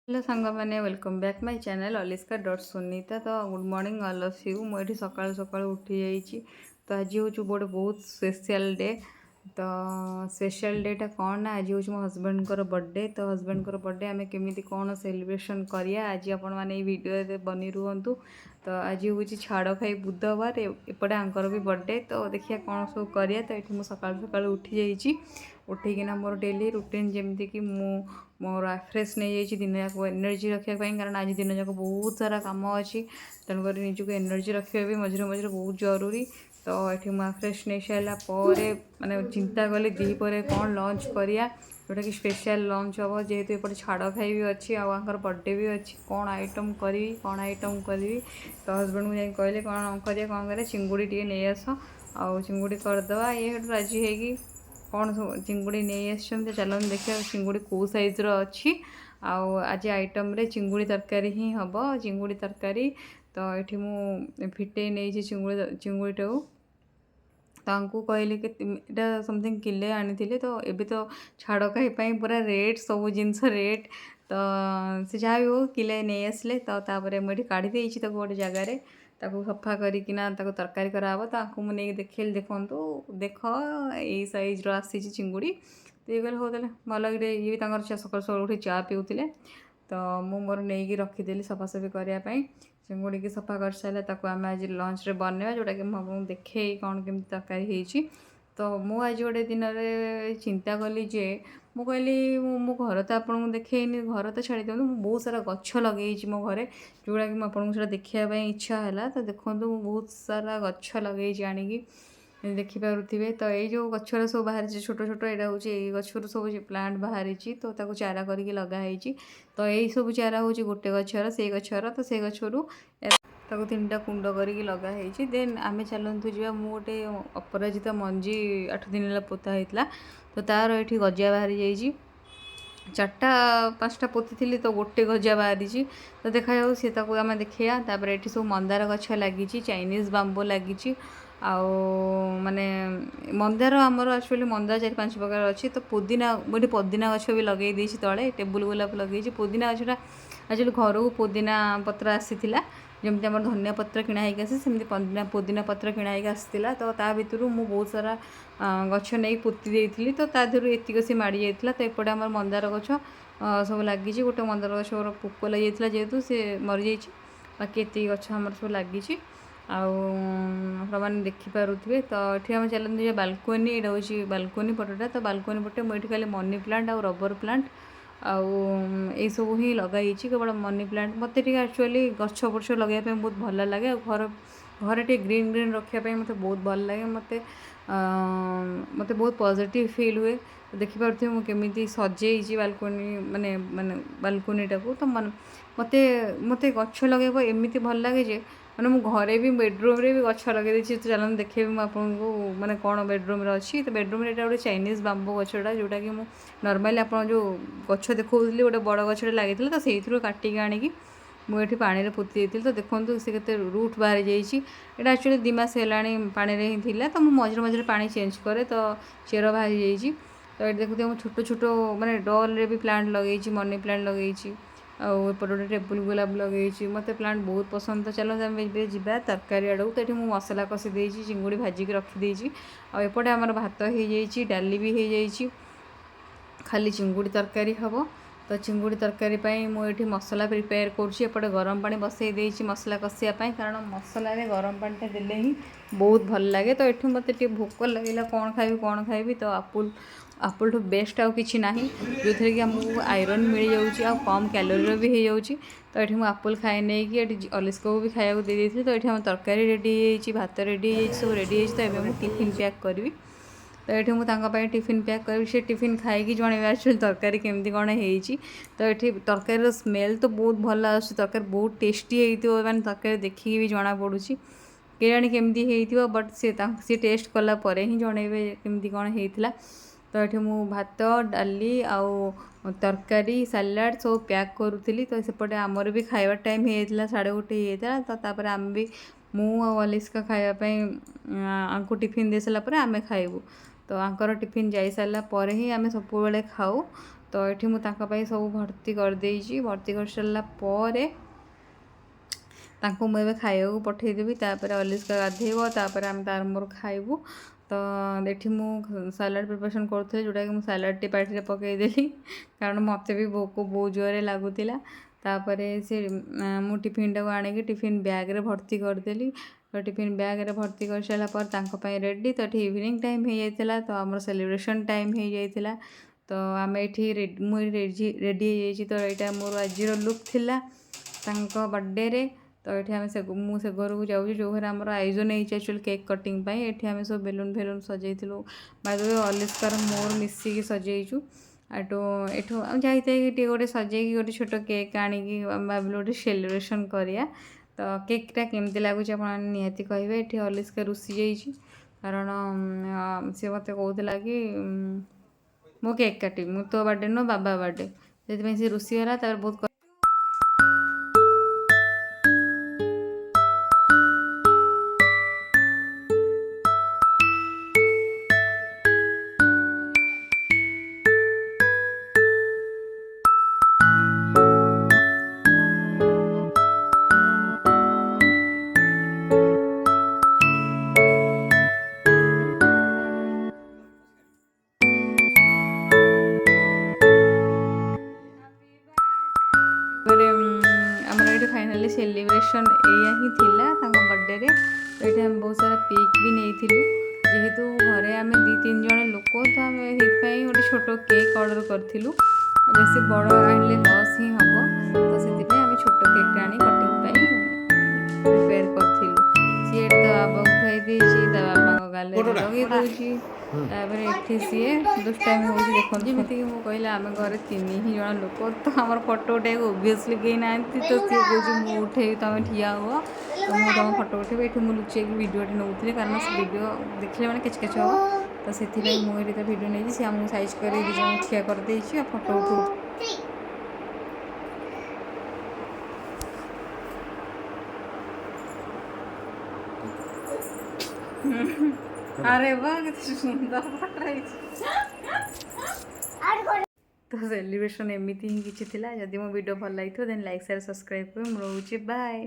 Hello सांग मैंने welcome back my channel Aliska dot Sunita. तो good morning all of you. मुझे सकाल सकाल उठी जाइए। तो आज हूँ गोटे बहुत स्पेशल डे। तो स्पेशल डेटा कौन ना आज हूँ मो हजबैंड बर्थडे। तो हजबैंड बर्थडे आम केमी कौन सेलिब्रेशन करिया आज आपण मैंने वीडियो बनी रुहतु। तो आज हूँ छाड़ खाई बुधवार एपटे आंकर भी बर्थडे। तो देखिए कौन सब करिया। तो ये मुझे सकाल सकाल उठी जाइए। उठिकिना मोर डेली रुटीन जमती कि मोर फ्रेश नहीं जाइए दिन जाक एनर्जी रखा कारण आज दिन जाक बहुत सारा कम अच्छी। तेणुक निजक एनर्जी रखा भी मझे मझे बहुत जरूरी। तो ये मुझे फ्रेश नहीं सारापर माने चिंता कली दीपर कौन लंच करिया जोटा कि स्पेशल लंच हम जेहेतु एपटे छाड़ खाई भी अच्छी आर बर्थडे भी अच्छी कौन आइटम करी कौन आइटम करी। तो हजबैंड को जाए कहले कौन करिया चिंगुड़ी टे नहीं आस आ चिंगुड़ी करदे ये राजी होगी कौन सब चिंगुड़ी नहीं आसते। चलो देखिए चिंगुड़ी कौ सैज्र अच्छी आज आइटम रे चिंगुड़ी तरकारी ही हम चिंगुड़ी तरकारी। तो ये मुझे फिटे नहीं चिंगुड़ी तांकू कहली कि इटा समथिंग किले आनी तो एबे तो छाड़ खाई पूरा रेट सब जिनस रेट। तो से जहाँ भी हो किले नहीं आसले। तो तापर मुझे काढ़ी देती गोटे जगार सफा करना तरकारी कराब। तो मुझे देखिए देखु देख यही सैज्र आसी चिंगुड़ी। तो ये कहले हो तेल भल ये सकाल सकाल उठी चा पिउले। तो मोर नहीं रखीदेली सफासफी करने चिंगुड़ी की सफा कर सारे आम आज लंच रे बनवा जोटा कि मुझे देखे कौन केमी तरकारी होती। तो मुझे गोटे दिन में चिंता कली जे मु कहली मो घर तो आपको देखनी घर तो छाड़ी दिखाँ बहुत सारा गछ लगे मो घरे जोड़ा कि मुझे देखापी इच्छा है। तो देखो बहुत सारा गछ लगे आणिकी देखिपे। तो ये जो गचर सब बाहर छोट छोट यहाँ हूँ गचर सब प्लांट बाहरी। तो ताको चारा करके लगाई। तो यही सब चारा हूँ गोटे गचर से गचर। तो से गचरू ताको 3टा कुंड करके लगाई। देन आम चलतु जा गोटे अपराजिता मंजी 8 दिन है पोता होता। तो तार ये गजा बाहरी जाइए 4टा 5टा पोती थी तो गोटे गजा बाहरी। तो देखा सी आम देखा। तापर ये सब मंदार गछ लगी चाइनीज बांबो लगी आउ माने मंदार आमर एक्चुअली मंदार 4-5 प्रकार अच्छी। तो पुदीना मुझे पुदीना गछ भी लगे तले टेबुल गोलाप लगे पुदीना गछटा एक्चुअली घर को पुदीना पत्र आसीला जमी आम धनिया पत्र किणा आसे सेमती पुदीना पत्र किणा आसाला। तो ता भर मुझे बहुत सारा गछ नहीं पोती देती। तो ता देहर एतिक सी माड़ी जाता। तो एपटे आम मंदार गछ सब लगी गोटे मंदार गछ पोक लगी जाता जेहेतु सी मरी जा बाकी एति गछ आम सब लगी आपने देखिपे। तो ये आम चलते बालकोनी यहाँ हूँ बालकोनी पटटा। तो बालकोनी पटे मुझे खाली मनी प्लांट आ रबर प्लांट आउ सब ही लगाई केवल मनी प्लांट मत एक्चुअली गछ बुछ लगे बहुत भल लगे। घर घर टे ग्रीन ग्रीन रखापी मत बहुत भल लगे मत मत बहुत पॉजिटिव फील हुए। तो देखिपे मुझे सजे बालकोनी माने माने बालकोनीटा को। तो मत मत गछ लगे एमती भल लगे जे मैंने मु घरे भी बेडरूम रे भी गछ लगे। तो चलो देखे आपको मैंने कौन बेडरूम अच्छी। तो बेडरूम ये गोटे चाइनीज बांबो गछटा जोटा कि नॉर्मली आप जो गछ देखी गोटे बड़ गछटे लगी तो से काटिक आणिकी मुझे पानी पोती देती। तो देखो सी के रूट बाहरी जाइए एक्चुअली 2 मास है पानी ही थी। तो मुझे मझे पानी चेंज करे तो चेर बाहरी जाइए। तो ये देखते मुझे छोट छोट माने डॉल रे भी प्लांट लगे मनी प्लांट लगे आउट गोटे टेबुल गोलाप लगे मत प्लांट बहुत पसंद। तो चलो आम जा तरकारी आड़। तो ये मसला कषि देती चिंगुड़ी भाजिक रखीदे आउटे आमर भात हो जाइए डाली भी हो जाइए खाली चिंगुड़ी तरकारी हम। तो चिंगुड़ी तरकारी मुझे मसला प्रिपेयर करपटे गरम पानी बसई देती मसला कषापी कारण मसला गरम पानी देले ही बहुत भल लगे। तो ये मत भोक लगे कौन खाइबी। तो आपुल ठू बेस्ट आउ कि ना जो थे कि आमको आयरन मिल जाऊँगी आ कम कैलोरी भी हो जाऊँगी। तो ये मुझे आपुल खाए नहीं कि अलिस्का को भी खाया दे देती। तो ये आम तरकारी रेडी भात रेडी सब रेडी। तो ये मुझे टिफिन पैक करी। तो ये मुझे टिफिन पैक कर से टिफिन खाई जन एक्चुअली तरकारी केमती कौन होती। तो ये तरकारी स्मेल तो बहुत भल तरकारी बहुत टेस्टी होती मैंने तरकारी देखिए भी जना पड़ू के जाणी केमती हो बट सी टेस्ट कलापर ही जनइबे केमती कौन होता। तो ये मुझे भात डाली आउ तरकारी सालाड सब पैक करूली। तो सेपटे आमर भी खाइबा टाइम होता 1:30 होता। तो तापर आम भी मु अलिस्का खायापी आंको टिफिन दे सारापर आम खाइबू। तो आंकर टिफिन जाई सारा पर ही आम सब खाऊ। तो ये मुझे सब भर्ती करदे भर्ती कर सारा पर तांको मुझे खाया पठेदेवी अलिस्का गाधेब तापर आम तार मोर खाइबू। तो ये मु सालाड प्रिपरेशन करुँगी जोटा कि मुझे सालाड पार्टी पकईदेली कारण मत भी भोक बहुत जोरे लगुला। तापर से मु टिफिन टाक आणिकी टिफिन बैग रे भर्ती करदेली। तो टिफिन बैग रे भर्ती कर सारापर रेडी। तो ये इवनिंग टाइम हो जाता तो आम सेलिब्रेशन टाइम हो जाता। तो आम ये रेडी तो यहाँ मोर आज लुक थिला बर्थडे रे। तो ये आम से मुझे घर को जाऊँ जो घर आम आयोजन होचुअल केक कटिंग ये आम सब बेलून फेलून सजेलु बाय द वे अलिस्कार मोर मिसिकी सजेचु। आटो एठू जाते गोटे सजे गोटे छोट केक आणिकी भाविलु गोटे सेलिब्रेशन करिया। तो केकटा केमती लगुच आप निहाती कहे। ये अलिस्का रुषि जाइए कारण सी मत कहला कि मो केक काटी मु तो बर्थडे नुह बाबा बर्थडे से सी रुषि गला बहुत फाइनाली सेलिब्रेशन या ही थिला बर्थडे रे। तो ये आम बहुत सारा पिक भी नहीं जेहेतु घरे आम 2-3 जन लोक तो आम गोटे छोट केक ऑर्डर करूँ बेस बड़ आने लॉस ही हम। तो से आम छोट केक आनी कटिंग प्रिपेयर करूँ सी बाबा को खुआई बाबा गाले लगे दूसरी ये सी दुष्टाइम हो देखो जमीक मुझे आम घर 3 ही जन लोक तो आम फटो उठे ओबियसली कहीं ना तो सी कहे उठे तुम ठिया हुआ तो मुझे तुम फटो उठे ये मुझे लुचे भिडियो नौली कारण वीडियो देखने मैंने किच किच हम। तो से मुझे तो भिडियो नहीं सी आमको साइज कर ठिया करदे फटो उठू। अरे वाह कितनी सुंदर फटा तो सेलिब्रेशन एमती ही किसी जदि मो वीडियो भल लगी देन लाइक शेयर सब्सक्राइब कर रोचे बाय।